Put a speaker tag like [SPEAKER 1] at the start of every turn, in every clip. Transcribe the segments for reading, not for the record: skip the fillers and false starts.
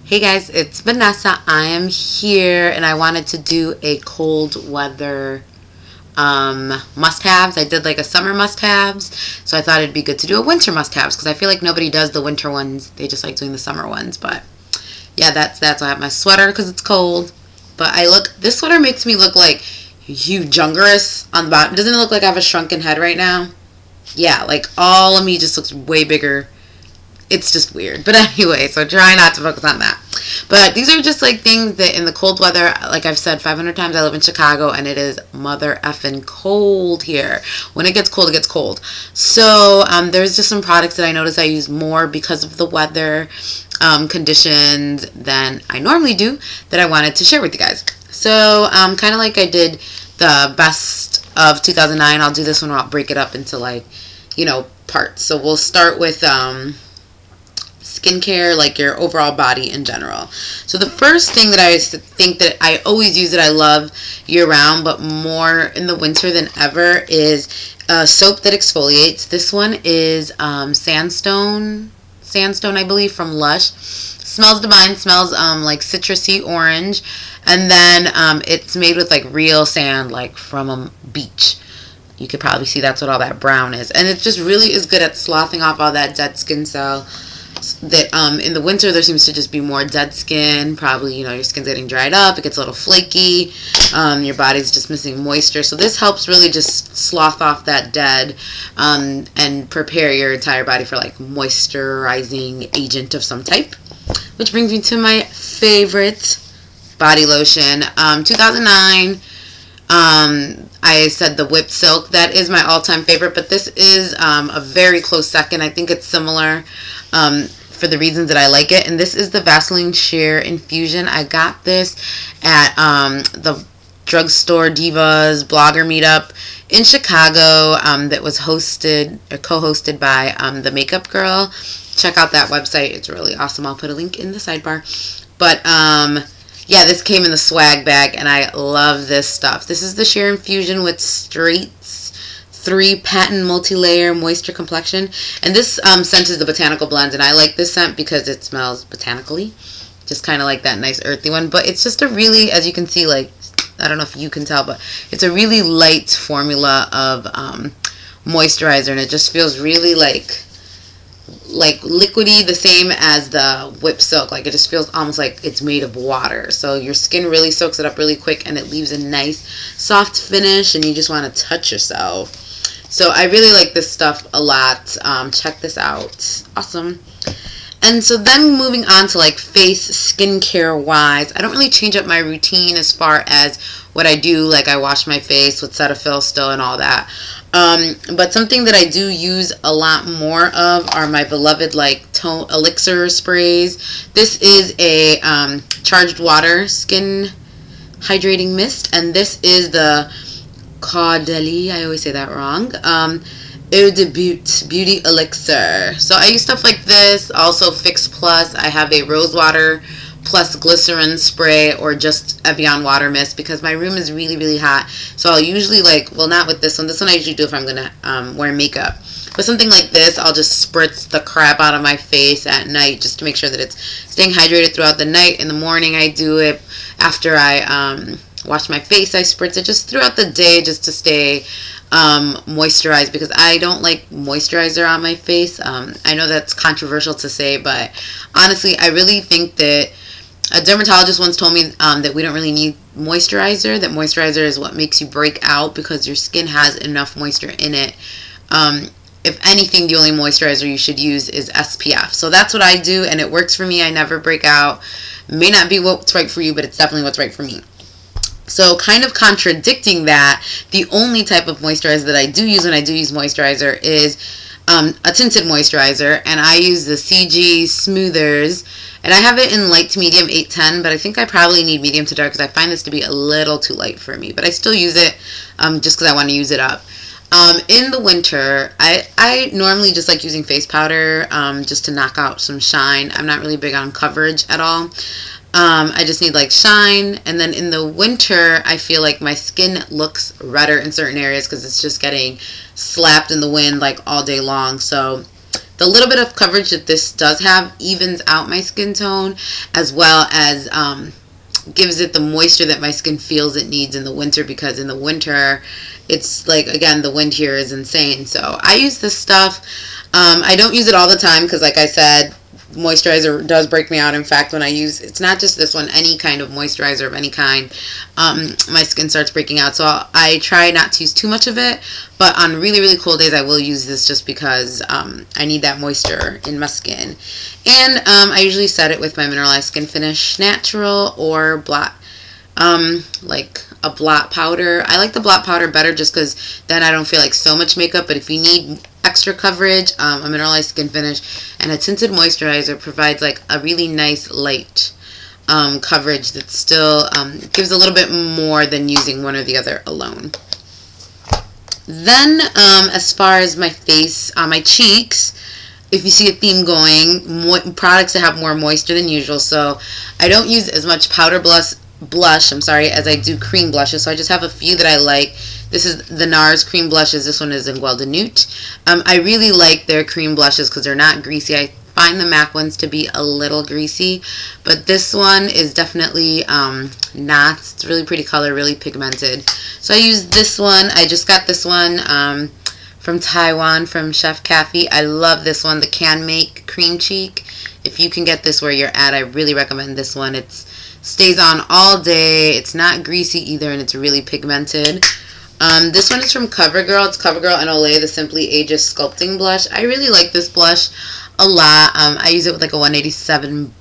[SPEAKER 1] Hey guys, it's Vanessa. I am here and I wanted to do a cold weather must-haves. I did like a summer must-haves, so I thought it'd be good to do a winter must-haves because I feel like nobody does the winter ones. They just like doing the summer ones. But yeah, that's I have my sweater because it's cold. But this sweater makes me look like humongous on the bottom. Doesn't it look like I have a shrunken head right now? Yeah, like all of me just looks way bigger. It's just weird. But anyway, so try not to focus on that. But these are just like things that in the cold weather, like I've said 500 times, I live in Chicago and it is mother effing cold here. When it gets cold, it gets cold. So there's just some products that I notice I use more because of the weather conditions than I normally do that I wanted to share with you guys. So kind of like I did the best of 2009, I'll do this one where I'll break it up into like, parts. So we'll start with skincare, like your overall body in general. So the first thing that I think that I always use that I love year round, but more in the winter than ever, is a soap that exfoliates. This one is Sandstone, I believe, from Lush. Smells divine. Smells like citrusy orange, and then it's made with like real sand, like from a beach. You could probably see that's what all that brown is, and it just really is good at sloughing off all that dead skin cell. That in the winter there seems to just be more dead skin. Probably your skin's getting dried up, it gets a little flaky, your body's just missing moisture. So this helps really just slough off that dead and prepare your entire body for like moisturizing agent of some type. Which brings me to my favorite body lotion. 2009, I said the Whipped Silk. That is my all-time favorite, but this is a very close second. I think it's similar for the reasons that I like it. And this is the Vaseline Sheer Infusion. I got this at the Drugstore Divas blogger meetup in Chicago that was hosted or co-hosted by the Makeup Girl. Check out that website. It's really awesome. I'll put a link in the sidebar. But yeah, this came in the swag bag, and I love this stuff. This is the Sheer Infusion with Straight's 3 Patent Multi-Layer Moisture Complexion. And this scent is the Botanical Blend, and I like this scent because it smells botanically. Just kind of like that nice earthy one. But it's just a really, as you can see, like, I don't know if you can tell, but it's a really light formula of moisturizer, and it just feels really like liquidy, the same as the Whipped Silk. Like it just feels almost like it's made of water, so your skin really soaks it up really quick and it leaves a nice soft finish and you just want to touch yourself. So I really like this stuff a lot. Check this out. Awesome. And so then moving on to like face skincare wise, I don't really change up my routine as far as what I do. Like I wash my face with Cetaphil still and all that. But something that I do use a lot more of are my beloved like tone elixir sprays. This is a charged water skin hydrating mist, and this is the Caudalie, I always say that wrong, Eau de Beauty Elixir. So I use stuff like this. Also Fix Plus. I have a rose water plus glycerin spray or just Evian water mist because my room is really, really hot. So I'll usually well, not with this one. This one I usually do if I'm going to wear makeup. But something like this, I'll just spritz the crap out of my face at night just to make sure that it's staying hydrated throughout the night. In the morning I do it. After I wash my face, I spritz it just throughout the day just to stay moisturized, because I don't like moisturizer on my face. I know that's controversial to say, but honestly I really think that a dermatologist once told me that we don't really need moisturizer, that moisturizer is what makes you break out because your skin has enough moisture in it. If anything, the only moisturizer you should use is SPF. So that's what I do, and it works for me. I never break out. May not be what's right for you, but it's definitely what's right for me. So kind of contradicting that, the only type of moisturizer that I do use when I do use moisturizer is a tinted moisturizer, and I use the CG Smoothers, and I have it in light to medium 810, but I think I probably need medium to dark because I find this to be a little too light for me, but I still use it just because I want to use it up. In the winter, I normally just like using face powder just to knock out some shine. I'm not really big on coverage at all. I just need like shine, and then in the winter I feel like my skin looks redder in certain areas because it's just getting slapped in the wind like all day long. So the little bit of coverage that this does have evens out my skin tone, as well as gives it the moisture that my skin feels it needs in the winter, because in the winter it's like, again, the wind here is insane. So I use this stuff. I don't use it all the time because, like I said, moisturizer does break me out. In fact, when I use, it's not just this one, any kind of moisturizer of any kind, my skin starts breaking out. So I try not to use too much of it, but on really, really cold days I will use this just because I need that moisture in my skin. And I usually set it with my Mineralized Skin Finish Natural or blot, like a blot powder. I like the blot powder better just because then I don't feel like so much makeup. But if you need extra coverage, a Mineralized Skin Finish and a tinted moisturizer provides like a really nice light coverage that still gives a little bit more than using one or the other alone. Then as far as my face, my cheeks, if you see a theme going, products that have more moisture than usual. So I don't use as much powder blush, as I do cream blushes. So I just have a few that I like. This is the NARS cream blushes. This one is in Guelda Newt. I really like their cream blushes because they're not greasy. I find the MAC ones to be a little greasy, but this one is definitely not. It's a really pretty color, really pigmented. So I use this one. I just got this one from Taiwan, from Chef Cafe. I love this one, the Can Make Cream Cheek. If you can get this where you're at, I really recommend this one. It stays on all day. It's not greasy either, and it's really pigmented. This one is from CoverGirl. It's CoverGirl and Olay, the Simply Ageless Sculpting Blush. I really like this blush a lot. I use it with like a 187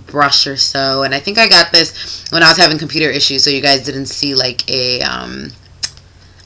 [SPEAKER 1] brush or so, and I think I got this when I was having computer issues, so you guys didn't see like a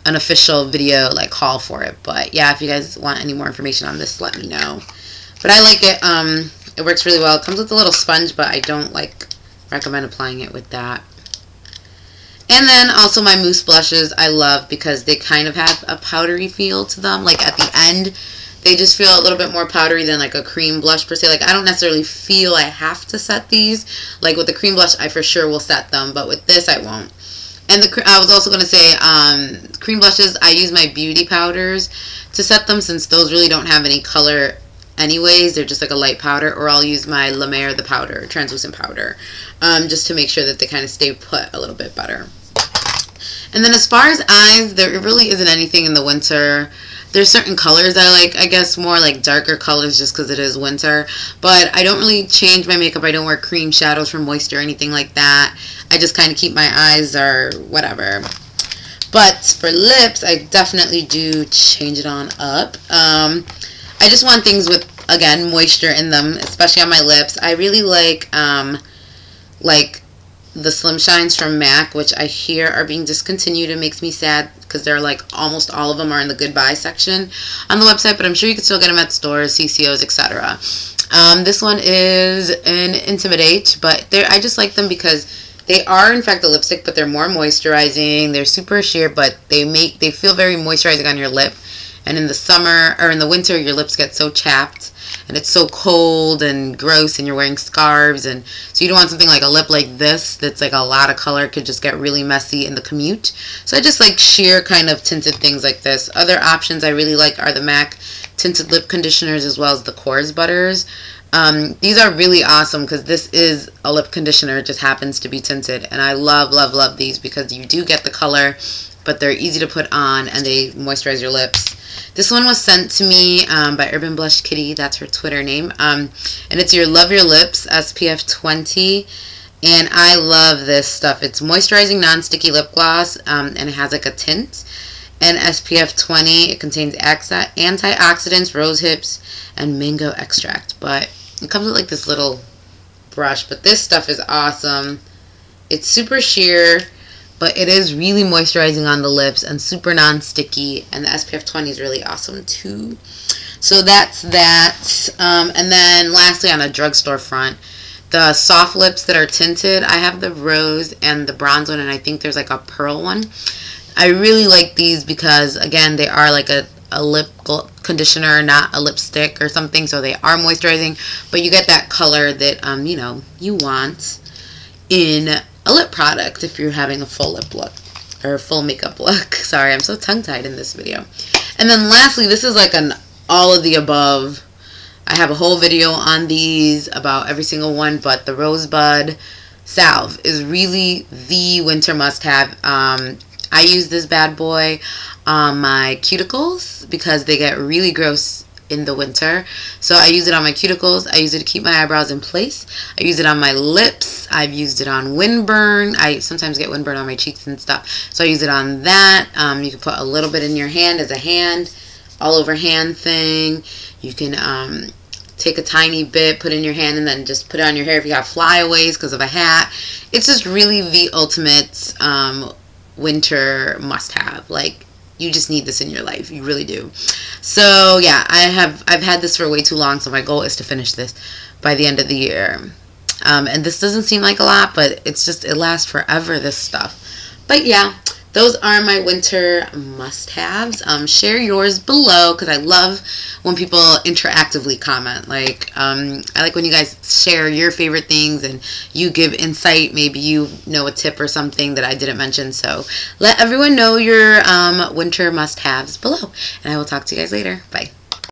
[SPEAKER 1] an official video like haul for it. But yeah, if you guys want any more information on this, let me know. But I like it. It works really well. It comes with a little sponge, but I don't recommend applying it with that. And then also my mousse blushes I love because they kind of have a powdery feel to them. Like at the end, they just feel a little bit more powdery than like a cream blush per se. Like I don't necessarily feel I have to set these. Like with the cream blush, I for sure will set them, but with this I won't. And I was also going to say, cream blushes, I use my beauty powders to set them, since those really don't have any color anyways. They're just like a light powder, or I'll use my La Mer, the powder, translucent powder, just to make sure that they kind of stay put a little bit better. And then as far as eyes, there really isn't anything in the winter. There's certain colors I like, I guess more like darker colors just because it is winter. But I don't really change my makeup. I don't wear cream shadows for moisture or anything like that. I just kind of keep my eyes or whatever. But for lips, I definitely do change it on up. I just want things with, again, moisture in them, especially on my lips. I really like the Slim Shines from MAC, which I hear are being discontinued. It makes me sad because they're like almost all of them are in the goodbye section on the website, but I'm sure you can still get them at stores, CCOs, etc. This one is an Intimidate, but I just like them because they are in fact a lipstick, but they're more moisturizing. They're super sheer, but they feel very moisturizing on your lip. And in the summer or in the winter, your lips get so chapped and it's so cold and gross, and you're wearing scarves, and so you don't want something like a lip like this that's like a lot of color. It could just get really messy in the commute. So I just like sheer kind of tinted things like this. Other options I really like are the MAC tinted lip conditioners, as well as the Kors butters. These are really awesome because this is a lip conditioner. It just happens to be tinted, and I love, love, love these because you do get the color, but they're easy to put on and they moisturize your lips. This one was sent to me by Urban Blush Kitty. That's her Twitter name. And it's your Love Your Lips SPF 20. And I love this stuff. It's moisturizing non-sticky lip gloss, and it has like a tint. And SPF 20. It contains antioxidants, rose hips, and mango extract. But it comes with like this little brush. But this stuff is awesome. It's super sheer, but it is really moisturizing on the lips and super non-sticky, and the SPF 20 is really awesome too. So that's that. And then lastly, on a drugstore front, the soft lips that are tinted, I have the rose and the bronze one, and I think there's like a pearl one. I really like these because, again, they are like a lip conditioner, not a lipstick or something, so they are moisturizing, but you get that color that, you know, you want in a lip product if you're having a full lip look or full makeup look. Sorry, I'm so tongue-tied in this video. And then lastly, this is like an all of the above I have a whole video on these about every single one, but the Rosebud Salve is really the winter must-have. I use this bad boy on my cuticles because they get really gross in the winter. So I use it on my cuticles. I use it to keep my eyebrows in place. I use it on my lips. I've used it on windburn. I sometimes get windburn on my cheeks and stuff. So I use it on that. You can put a little bit in your hand as a hand, all over hand thing. You can take a tiny bit, put in your hand, and then just put it on your hair if you have flyaways because of a hat. It's just really the ultimate winter must-have. Like, you just need this in your life. You really do. So yeah, I've had this for way too long, so my goal is to finish this by the end of the year. And this doesn't seem like a lot, but it's just, it lasts forever, this stuff. But yeah, those are my winter must-haves. Share yours below, because I love when people interactively comment. Like, I like when you guys share your favorite things and you give insight. Maybe you know a tip or something that I didn't mention. So let everyone know your winter must-haves below. And I will talk to you guys later. Bye.